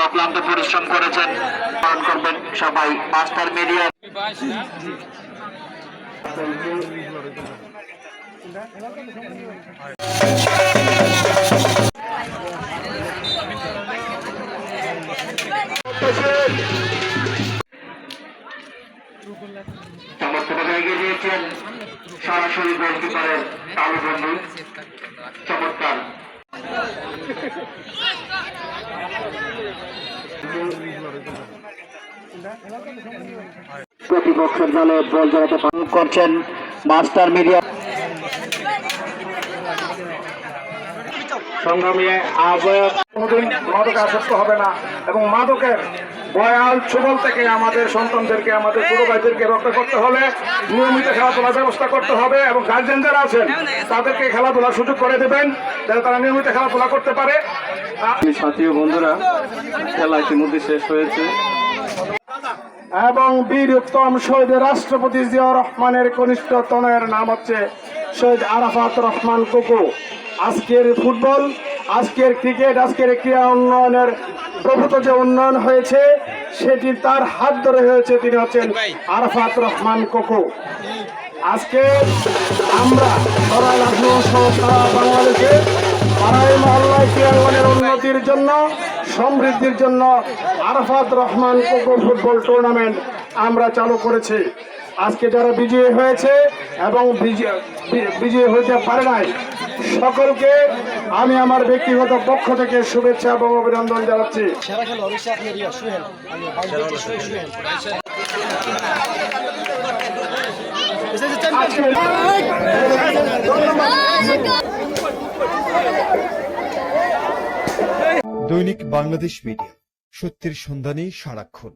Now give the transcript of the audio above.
অক্লান্ত পরিশ্রম করেছেন, পালন করবেন সবাই মাস্টার মিডিয়া। চমৎকার এগিয়ে দিয়েছেন সরাসরি গোলকিপারের তালু বন্ধু, চমৎকার। প্রতিপক্ষের দলে বল জড়াতে পালন করছেন মাস্টার মিডিয়া। সংগ্রামী আহ্বায়ক কোনোদিন মাদকে আসক্ত হবে না এবং মাদকের বয়াল ছোবল থেকে আমাদের সন্তানদেরকে, আমাদের ছোট ভাইদেরকে রক্ষা করতে হলে নিয়মিত খেলাধুলার ব্যবস্থা করতে হবে এবং গার্জেন যারা আছেন তাদেরকে খেলাধুলার সুযোগ করে দেবেন যাতে তারা নিয়মিত খেলাধুলা করতে পারে। সাথী ও বন্ধুরা, খেলা ইতিমধ্যে শেষ হয়েছে এবং বীর উত্তম শহীদ রাষ্ট্রপতি জিয়াউর রহমানের কনিষ্ঠ তনয়ের নাম হচ্ছে শহীদ আরাফাত রহমান কোকো। আজকের ফুটবল, আজকের ক্রিকেট, আজকের ক্রীড়া উন্নয়নের প্রভূত যে উন্নয়ন হয়েছে সেটি তার হাত ধরে হয়েছে। তিনি হচ্ছেন আরাফাত রহমান কোকো। আজকে আমরা সারা লখনৌ সহ সারা বাংলাদেশে পাড়ায় মহল্লায় ক্রীড়াঙ্গনের উন্নতির জন্য, সমৃদ্ধির জন্য Arafat Rahman cocoa football tournament আমরা চালু করেছি। আজকে যারা বিজয়ী হয়েছে এবং বিজয়ী হতে পারে নাই সকলকে আমি আমার ব্যক্তিগত পক্ষ থেকে শুভেচ্ছা এবং অভিনন্দন জানাচ্ছি। দৈনিক বাংলাদেশ মিডিয়া, সত্যের সন্ধানে সারাক্ষণ।